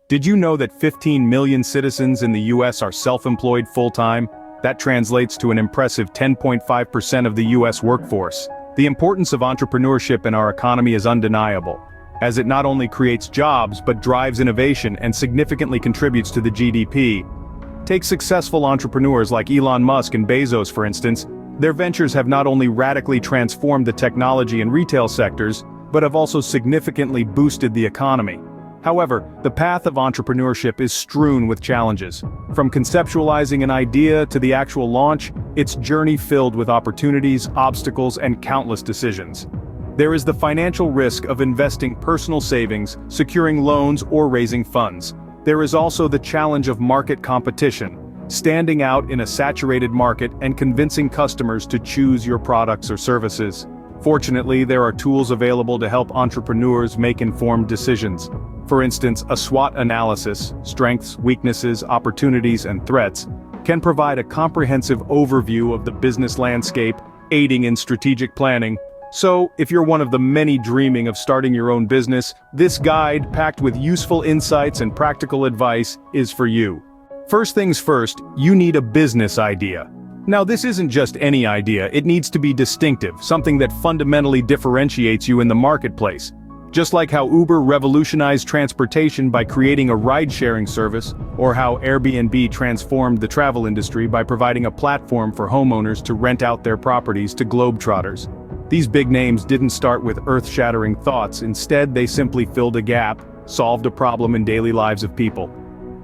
Did you know that 15 million citizens in the US are self-employed full-time? That translates to an impressive 10.5% of the US workforce. The importance of entrepreneurship in our economy is undeniable, as it not only creates jobs but drives innovation and significantly contributes to the GDP. Take successful entrepreneurs like Elon Musk and Bezos, for instance. Their ventures have not only radically transformed the technology and retail sectors, but have also significantly boosted the economy. However, the path of entrepreneurship is strewn with challenges. From conceptualizing an idea to the actual launch, it's a journey filled with opportunities, obstacles, and countless decisions. There is the financial risk of investing personal savings, securing loans, or raising funds. There is also the challenge of market competition, standing out in a saturated market and convincing customers to choose your products or services. Fortunately, there are tools available to help entrepreneurs make informed decisions. For instance, a SWOT analysis, strengths, weaknesses, opportunities, and threats, can provide a comprehensive overview of the business landscape, aiding in strategic planning. So, if you're one of the many dreaming of starting your own business, this guide, packed with useful insights and practical advice, is for you. First things first, you need a business idea. Now, this isn't just any idea, it needs to be distinctive, something that fundamentally differentiates you in the marketplace. Just like how Uber revolutionized transportation by creating a ride-sharing service, or how Airbnb transformed the travel industry by providing a platform for homeowners to rent out their properties to globetrotters. These big names didn't start with earth-shattering thoughts, instead they simply filled a gap, solved a problem in daily lives of people.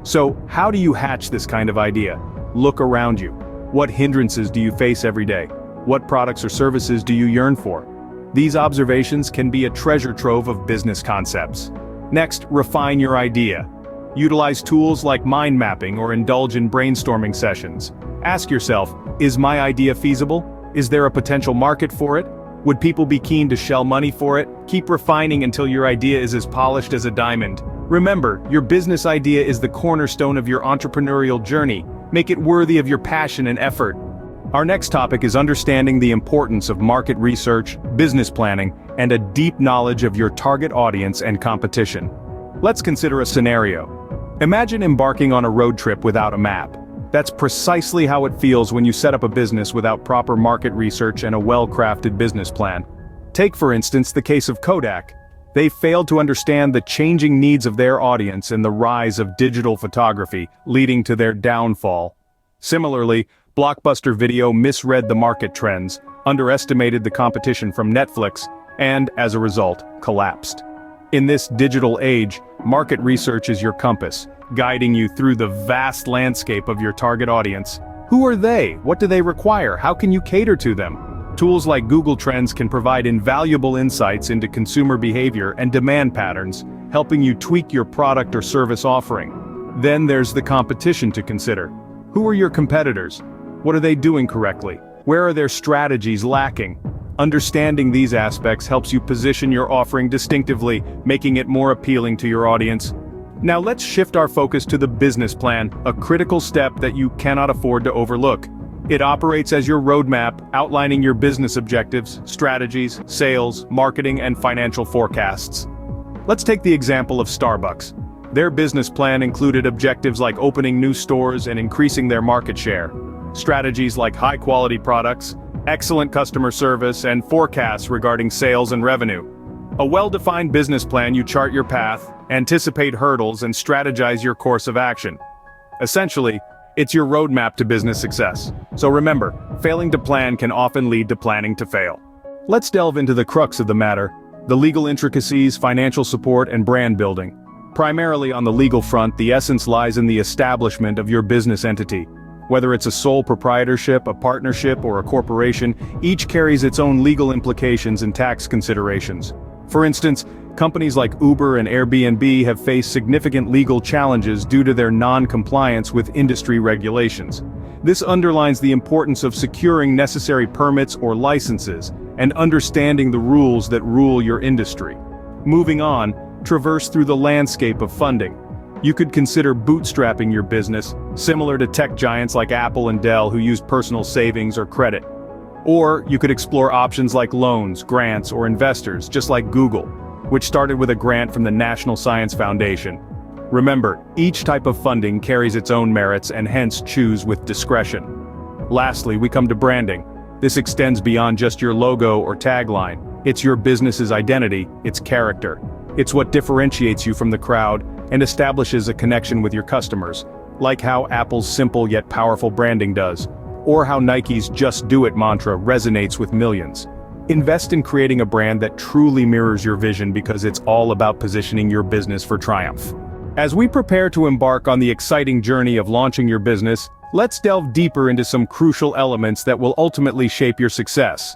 So, how do you hatch this kind of idea? Look around you. What hindrances do you face every day? What products or services do you yearn for? These observations can be a treasure trove of business concepts. Next, refine your idea. Utilize tools like mind mapping or indulge in brainstorming sessions. Ask yourself, is my idea feasible? Is there a potential market for it? Would people be keen to shell money for it? Keep refining until your idea is as polished as a diamond. Remember, your business idea is the cornerstone of your entrepreneurial journey. Make it worthy of your passion and effort. Our next topic is understanding the importance of market research, business planning, and a deep knowledge of your target audience and competition. Let's consider a scenario. Imagine embarking on a road trip without a map. That's precisely how it feels when you set up a business without proper market research and a well-crafted business plan. Take, for instance, the case of Kodak. They failed to understand the changing needs of their audience and the rise of digital photography, leading to their downfall. Similarly, Blockbuster Video misread the market trends, underestimated the competition from Netflix, and, as a result, collapsed. In this digital age, market research is your compass, guiding you through the vast landscape of your target audience. Who are they? What do they require? How can you cater to them? Tools like Google Trends can provide invaluable insights into consumer behavior and demand patterns, helping you tweak your product or service offering. Then there's the competition to consider. Who are your competitors? What are they doing correctly? Where are their strategies lacking? Understanding these aspects helps you position your offering distinctively, making it more appealing to your audience. Now let's shift our focus to the business plan, a critical step that you cannot afford to overlook. It operates as your roadmap, outlining your business objectives, strategies, sales, marketing, and financial forecasts. Let's take the example of Starbucks. Their business plan included objectives like opening new stores and increasing their market share. Strategies like high-quality products, excellent customer service, and forecasts regarding sales and revenue. A well-defined business plan, you chart your path, anticipate hurdles, and strategize your course of action. Essentially, it's your roadmap to business success. So remember, failing to plan can often lead to planning to fail. Let's delve into the crux of the matter, the legal intricacies, financial support, and brand building. Primarily on the legal front, the essence lies in the establishment of your business entity. Whether it's a sole proprietorship, a partnership, or a corporation, each carries its own legal implications and tax considerations. For instance, companies like Uber and Airbnb have faced significant legal challenges due to their non-compliance with industry regulations. This underlines the importance of securing necessary permits or licenses, and understanding the rules that rule your industry. Moving on, traverse through the landscape of funding. You could consider bootstrapping your business, similar to tech giants like Apple and Dell who use personal savings or credit. Or you could explore options like loans, grants, or investors, just like Google, which started with a grant from the National Science Foundation. Remember, each type of funding carries its own merits and hence choose with discretion. Lastly, we come to branding. This extends beyond just your logo or tagline. It's your business's identity, its character. It's what differentiates you from the crowd and establishes a connection with your customers, like how Apple's simple yet powerful branding does, or how Nike's "Just Do It" mantra resonates with millions. Invest in creating a brand that truly mirrors your vision because it's all about positioning your business for triumph. As we prepare to embark on the exciting journey of launching your business, let's delve deeper into some crucial elements that will ultimately shape your success.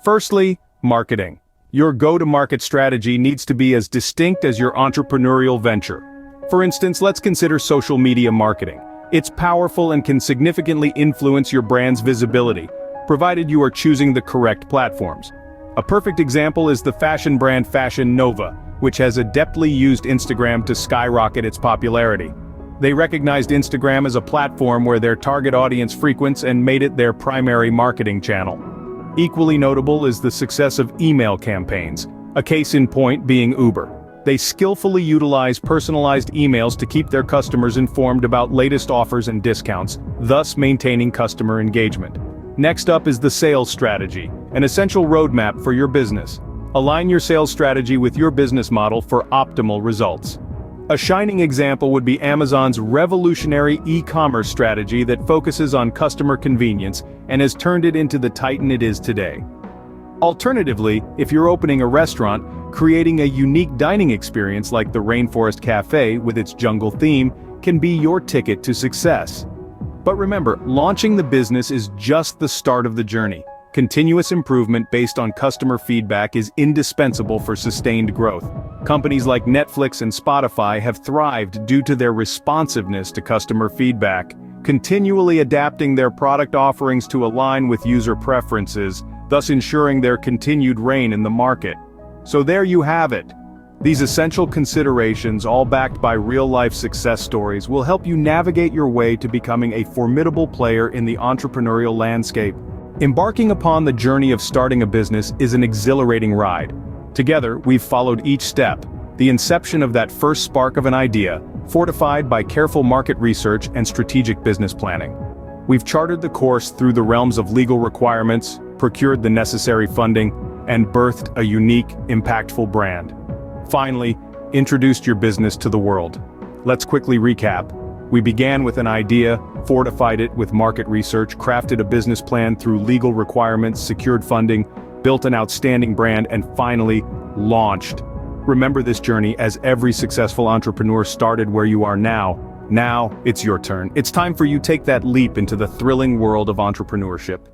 Firstly, marketing. Your go-to-market strategy needs to be as distinct as your entrepreneurial venture. For instance, let's consider social media marketing. It's powerful and can significantly influence your brand's visibility, provided you are choosing the correct platforms. A perfect example is the fashion brand Fashion Nova, which has adeptly used Instagram to skyrocket its popularity. They recognized Instagram as a platform where their target audience frequents and made it their primary marketing channel. Equally notable is the success of email campaigns, a case in point being Uber. They skillfully utilize personalized emails to keep their customers informed about latest offers and discounts, thus maintaining customer engagement. Next up is the sales strategy, an essential roadmap for your business. Align your sales strategy with your business model for optimal results. A shining example would be Amazon's revolutionary e-commerce strategy that focuses on customer convenience and has turned it into the titan it is today. Alternatively, if you're opening a restaurant, creating a unique dining experience like the Rainforest Cafe with its jungle theme can be your ticket to success. But remember, launching the business is just the start of the journey. Continuous improvement based on customer feedback is indispensable for sustained growth. Companies like Netflix and Spotify have thrived due to their responsiveness to customer feedback, continually adapting their product offerings to align with user preferences, thus ensuring their continued reign in the market. So there you have it. These essential considerations, all backed by real-life success stories, will help you navigate your way to becoming a formidable player in the entrepreneurial landscape. Embarking upon the journey of starting a business is an exhilarating ride. Together, we've followed each step, the inception of that first spark of an idea, fortified by careful market research and strategic business planning. We've charted the course through the realms of legal requirements, procured the necessary funding, and birthed a unique, impactful brand. Finally, introduced your business to the world. Let's quickly recap. We began with an idea, fortified it with market research, crafted a business plan through legal requirements, secured funding, built an outstanding brand, and finally, launched. Remember this journey, as every successful entrepreneur started where you are now. Now, it's your turn. It's time for you to take that leap into the thrilling world of entrepreneurship.